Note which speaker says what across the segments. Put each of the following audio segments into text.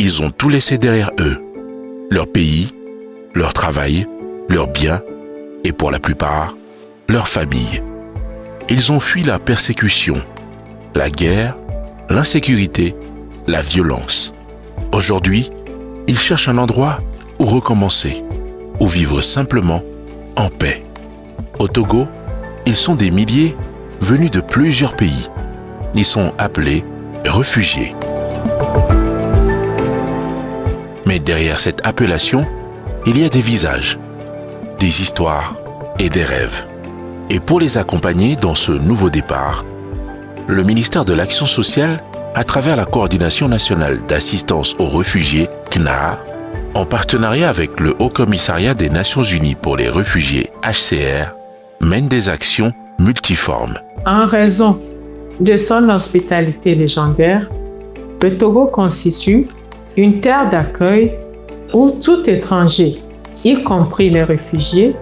Speaker 1: Ils ont tout laissé derrière eux. Leur pays, leur travail, leurs biens et pour la plupart, leur famille. Ils ont fui la persécution, la guerre, l'insécurité, la violence. Aujourd'hui, ils cherchent un endroit où recommencer, où vivre simplement en paix. Au Togo, ils sont des milliers venus de plusieurs pays. Ils sont appelés réfugiés. Mais derrière cette appellation, il y a des visages, des histoires et des rêves. Et pour les accompagner dans ce nouveau départ, le ministère de l'Action sociale, à travers la Coordination nationale d'assistance aux réfugiés, CNAR, en partenariat avec le Haut Commissariat des Nations Unies pour les réfugiés, HCR, mène des actions multiformes.
Speaker 2: En raison de son hospitalité légendaire, le Togo constitue une terre d'accueil où tout étranger, y compris les réfugiés,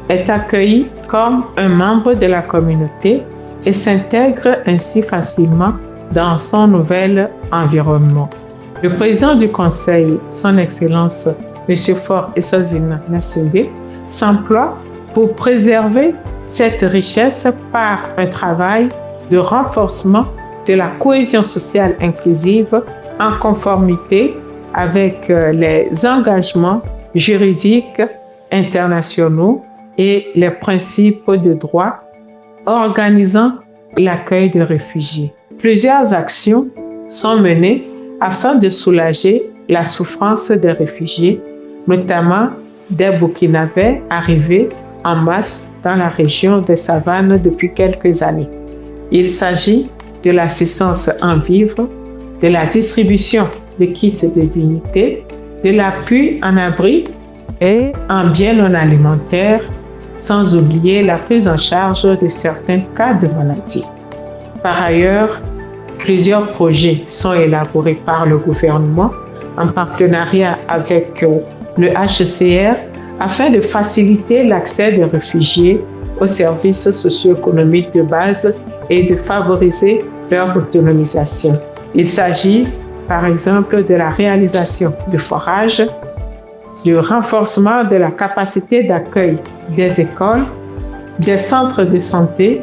Speaker 2: est accueilli comme un membre de la communauté et s'intègre ainsi facilement dans son nouvel environnement. Le président du Conseil, Son Excellence M. Faure Esozina Gnassingbé, s'emploie pour préserver cette richesse par un travail de renforcement de la cohésion sociale inclusive en conformité avec les engagements juridiques internationaux et les principes de droit organisant l'accueil des réfugiés. Plusieurs actions sont menées afin de soulager la souffrance des réfugiés, notamment des Burkinabés arrivés en masse dans la région des Savanes depuis quelques années. Il s'agit de l'assistance en vivres, de la distribution de kits de dignité, de l'appui en abri et en biens non alimentaires, sans oublier la prise en charge de certains cas de maladie. Par ailleurs, plusieurs projets sont élaborés par le gouvernement en partenariat avec le HCR afin de faciliter l'accès des réfugiés aux services socio-économiques de base et de favoriser leur autonomisation. Il s'agit par exemple de la réalisation de forages, du renforcement de la capacité d'accueil des écoles, des centres de santé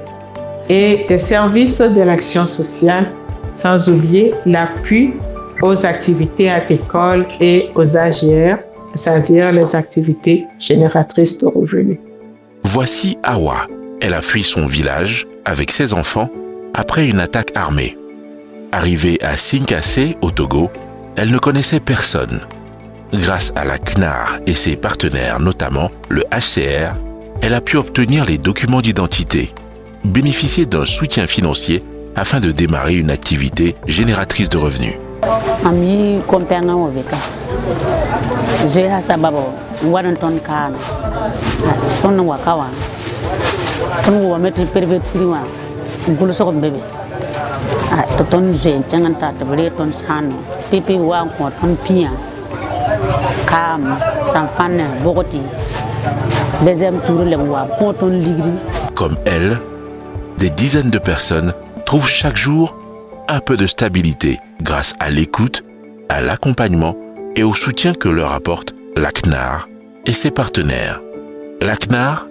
Speaker 2: et des services de l'action sociale, sans oublier l'appui aux activités agricoles et aux AGR, c'est-à-dire les activités génératrices de revenus.
Speaker 1: Voici Awa. Elle a fui son village avec ses enfants après une attaque armée. Arrivée à Sinkassé, au Togo, elle ne connaissait personne. Grâce à la CNAR et ses partenaires, notamment le HCR, elle a pu obtenir les documents d'identité, bénéficier d'un soutien financier afin de démarrer une activité génératrice de revenus. Comme elle, des dizaines de personnes trouvent chaque jour un peu de stabilité grâce à l'écoute, à l'accompagnement et au soutien que leur apporte la CNAR et ses partenaires. La CNAR,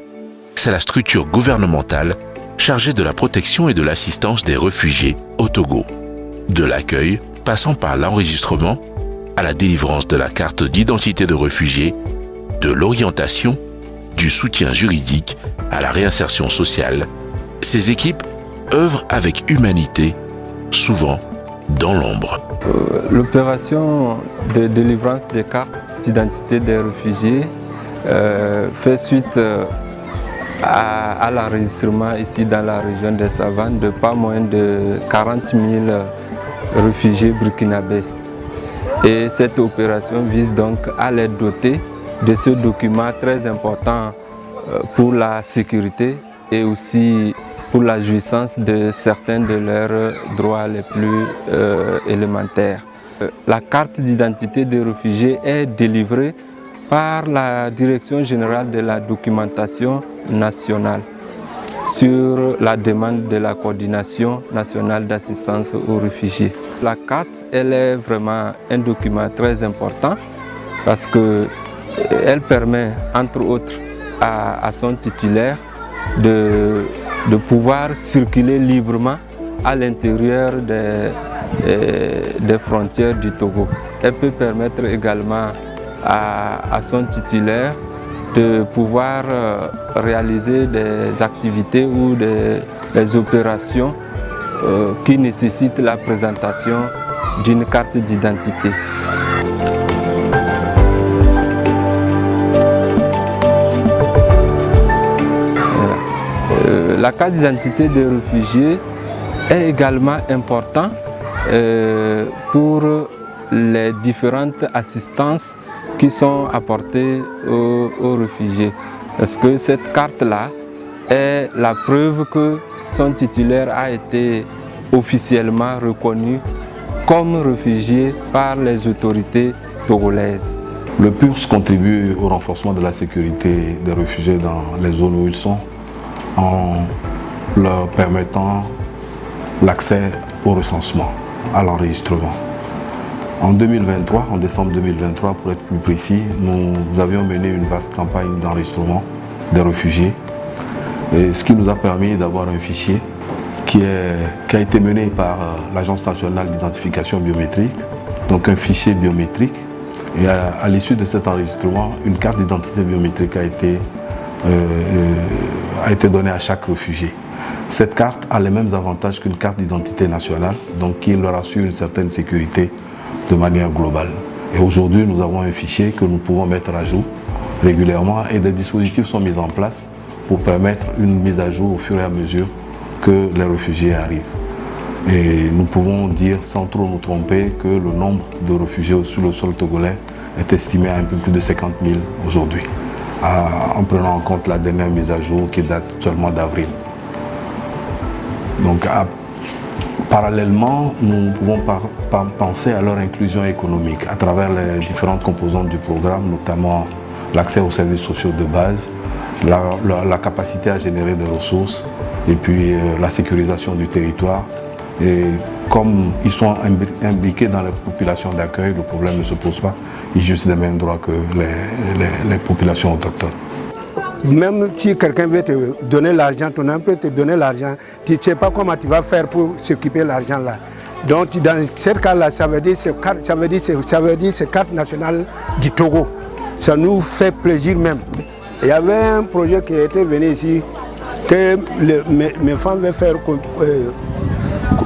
Speaker 1: c'est la structure gouvernementale chargée de la protection et de l'assistance des réfugiés au Togo, de l'accueil passant par l'enregistrement à la délivrance de la carte d'identité de réfugié, de l'orientation, du soutien juridique à la réinsertion sociale. Ces équipes œuvrent avec humanité, souvent dans l'ombre.
Speaker 3: L'opération de délivrance des cartes d'identité des réfugiés fait suite à l'enregistrement ici dans la région des Savanes de pas moins de 40 000 réfugiés burkinabés. Et cette opération vise donc à les doter de ce document très important pour la sécurité et aussi pour la jouissance de certains de leurs droits les plus élémentaires. La carte d'identité des réfugiés est délivrée par la Direction générale de la documentation nationale. sur la demande de la coordination nationale d'assistance aux réfugiés. La carte, elle est vraiment un document très important parce qu'elle permet, entre autres, à son titulaire de pouvoir circuler librement à l'intérieur des frontières du Togo. Elle peut permettre également à son titulaire de pouvoir réaliser des activités ou des opérations qui nécessitent la présentation d'une carte d'identité. La carte d'identité des réfugiés est également importante pour les différentes assistances qui sont apportées aux réfugiés. Parce que cette carte-là est la preuve que son titulaire a été officiellement reconnu comme réfugié par les autorités togolaises.
Speaker 4: Le PURS contribue au renforcement de la sécurité des réfugiés dans les zones où ils sont, en leur permettant l'accès au recensement, à l'enregistrement. En 2023, en décembre 2023 pour être plus précis, nous avions mené une vaste campagne d'enregistrement des réfugiés, et ce qui nous a permis d'avoir un fichier qui a été mené par l'Agence nationale d'identification biométrique, donc un fichier biométrique. Et à l'issue de cet enregistrement, une carte d'identité biométrique a été donnée à chaque réfugié. Cette carte a les mêmes avantages qu'une carte d'identité nationale, donc qui leur assure une certaine sécurité de manière globale. Et aujourd'hui, nous avons un fichier que nous pouvons mettre à jour régulièrement et des dispositifs sont mis en place pour permettre une mise à jour au fur et à mesure que les réfugiés arrivent. Et nous pouvons dire sans trop nous tromper que le nombre de réfugiés sur le sol togolais est estimé à un peu plus de 50 000 aujourd'hui, en prenant en compte la dernière mise à jour qui date seulement d'avril. Donc, parallèlement, nous pouvons penser à leur inclusion économique à travers les différentes composantes du programme, notamment l'accès aux services sociaux de base, la capacité à générer des ressources et puis la sécurisation du territoire. Et comme ils sont imbriqués dans les populations d'accueil, le problème ne se pose pas. Ils jouissent des mêmes droits que les populations autochtones.
Speaker 5: Même si quelqu'un veut te donner l'argent, ton ami peut te donner l'argent, tu ne sais pas comment tu vas faire pour s'occuper de l'argent là. Donc dans ce cas-là, ça veut dire c'est carte nationale du Togo. Ça nous fait plaisir même. Il y avait un projet qui était venu ici, que mes femmes veulent faire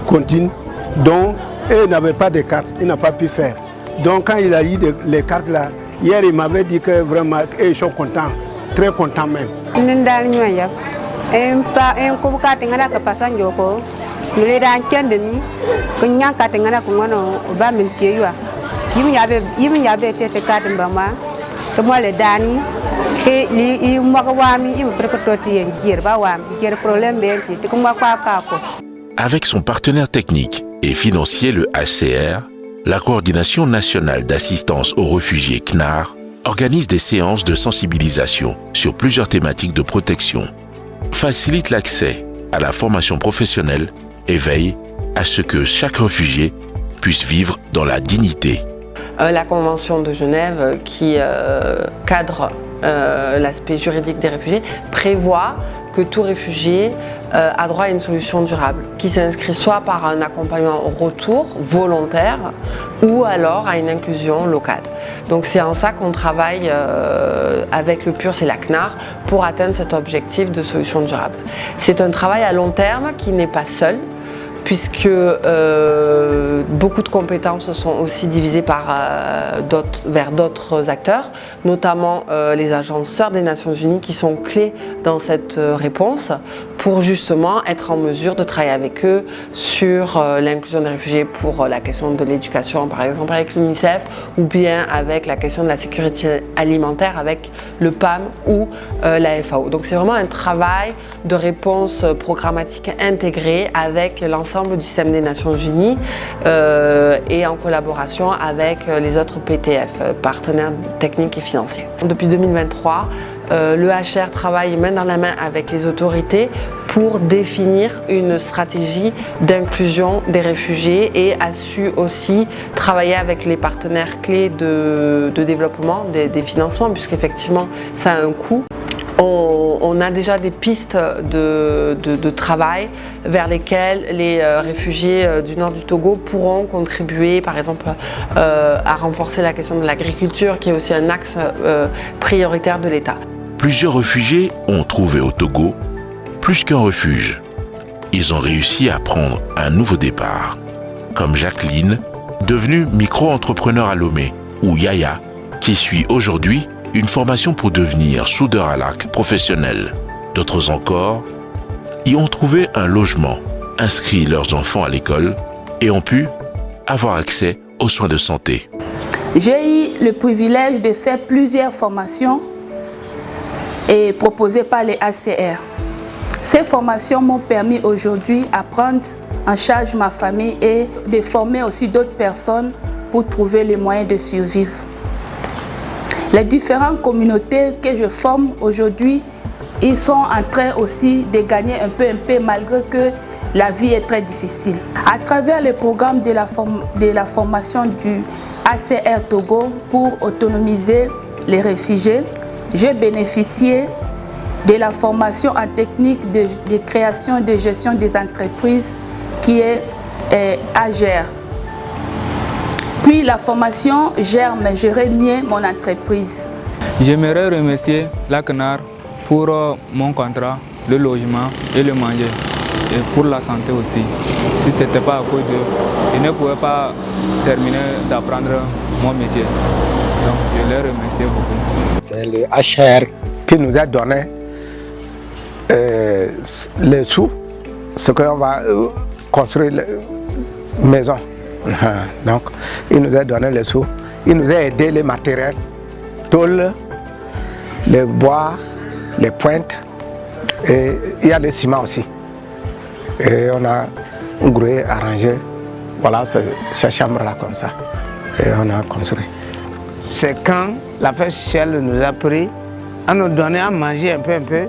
Speaker 5: continue, donc eux n'avaient pas de carte, ils n'ont pas pu faire. Donc quand il a eu les cartes là, hier il m'avait dit que vraiment ils sont contents, très contents même.
Speaker 1: Avec son partenaire technique et financier, le HCR, la Coordination nationale d'assistance aux réfugiés CNAR organise des séances de sensibilisation sur plusieurs thématiques de protection, facilite l'accès à la formation professionnelle et veille à ce que chaque réfugié puisse vivre dans la dignité.
Speaker 6: La Convention de Genève qui cadre l'aspect juridique des réfugiés prévoit que tout réfugié a droit à une solution durable qui s'inscrit soit par un accompagnement au retour volontaire ou alors à une inclusion locale. Donc c'est en ça qu'on travaille avec le PURS et la CNAR pour atteindre cet objectif de solution durable. C'est un travail à long terme qui n'est pas seul, puisque beaucoup de compétences sont aussi divisées vers d'autres acteurs, notamment les agences sœurs des Nations Unies qui sont clés dans cette réponse pour justement être en mesure de travailler avec eux sur l'inclusion des réfugiés pour la question de l'éducation, par exemple avec l'UNICEF, ou bien avec la question de la sécurité alimentaire avec le PAM ou la FAO. Donc c'est vraiment un travail de réponse programmatique intégrée avec l'ensemble du système des Nations Unies et en collaboration avec les autres PTF, partenaires techniques et financiers. Depuis 2023, le HR travaille main dans la main avec les autorités pour définir une stratégie d'inclusion des réfugiés et a su aussi travailler avec les partenaires clés de développement, des financements, puisqu'effectivement ça a un coût. On a déjà des pistes de travail vers lesquelles les réfugiés du nord du Togo pourront contribuer, par exemple, à renforcer la question de l'agriculture, qui est aussi un axe prioritaire de l'État.
Speaker 1: Plusieurs réfugiés ont trouvé au Togo plus qu'un refuge. Ils ont réussi à prendre un nouveau départ, comme Jacqueline, devenue micro-entrepreneur à Lomé, ou Yaya, qui suit aujourd'hui une formation pour devenir soudeur à l'arc professionnel. D'autres encore y ont trouvé un logement, inscrit leurs enfants à l'école et ont pu avoir accès aux soins de santé.
Speaker 7: J'ai eu le privilège de faire plusieurs formations et proposées par les ACR. Ces formations m'ont permis aujourd'hui de prendre en charge ma famille et de former aussi d'autres personnes pour trouver les moyens de survivre. Les différentes communautés que je forme aujourd'hui, ils sont en train aussi de gagner un peu malgré que la vie est très difficile. À travers le programme de la formation du ACR Togo pour autonomiser les réfugiés, j'ai bénéficié de la formation en technique de création et de gestion des entreprises qui est AGER. Puis la formation Germe, gérer mieux mon entreprise.
Speaker 8: J'aimerais remercier la CNAR pour mon contrat, le logement et le manger, et pour la santé aussi. Si ce n'était pas à cause d'eux, je ne pouvais pas terminer d'apprendre mon métier. Donc je les remercie beaucoup.
Speaker 5: C'est le HR qui nous a donné les sous, ce qu'on va construire la maison. Donc, il nous a donné les sous, il nous a aidé les matériels, tôle, les bois, les pointes, et il y a le ciment aussi. Et on a groué, arrangé, voilà, cette chambre-là comme ça, et on a construit.
Speaker 9: C'est quand l'affaire sociale nous a pris, à nous donner à manger un peu,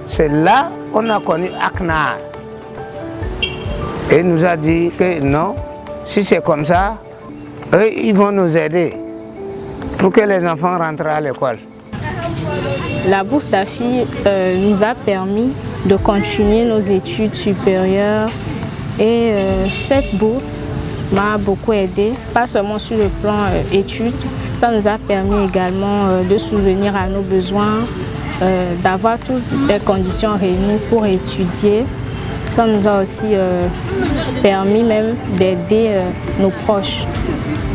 Speaker 9: c'est là qu'on a connu ACNAR. Et il nous a dit que non, si c'est comme ça, eux, ils vont nous aider pour que les enfants rentrent à l'école.
Speaker 10: La bourse d'AFI nous a permis de continuer nos études supérieures et cette bourse m'a beaucoup aidé, pas seulement sur le plan études, ça nous a permis également de subvenir à nos besoins, d'avoir toutes les conditions réunies pour étudier. Ça nous a aussi permis même d'aider nos proches.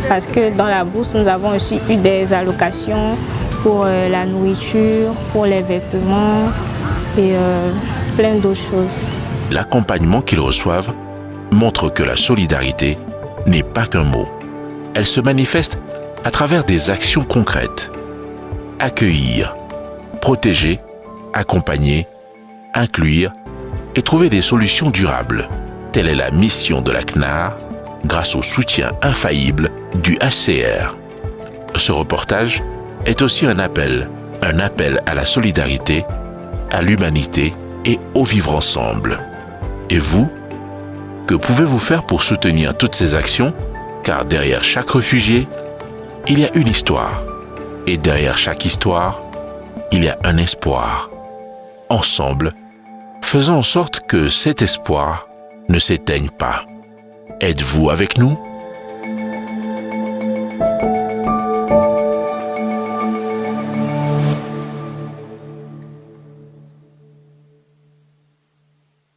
Speaker 10: Parce que dans la bourse, nous avons aussi eu des allocations pour la nourriture, pour les vêtements et plein d'autres choses.
Speaker 1: L'accompagnement qu'ils reçoivent montre que la solidarité n'est pas qu'un mot. Elle se manifeste à travers des actions concrètes. Accueillir, protéger, accompagner, inclure et trouver des solutions durables. Telle est la mission de la CNAR grâce au soutien infaillible du HCR. Ce reportage est aussi un appel à la solidarité, à l'humanité et au vivre ensemble. Et vous, que pouvez-vous faire pour soutenir toutes ces actions? Car derrière chaque réfugié, il y a une histoire. Et derrière chaque histoire, il y a un espoir. Ensemble, faisons en sorte que cet espoir ne s'éteigne pas. Êtes-vous avec nous?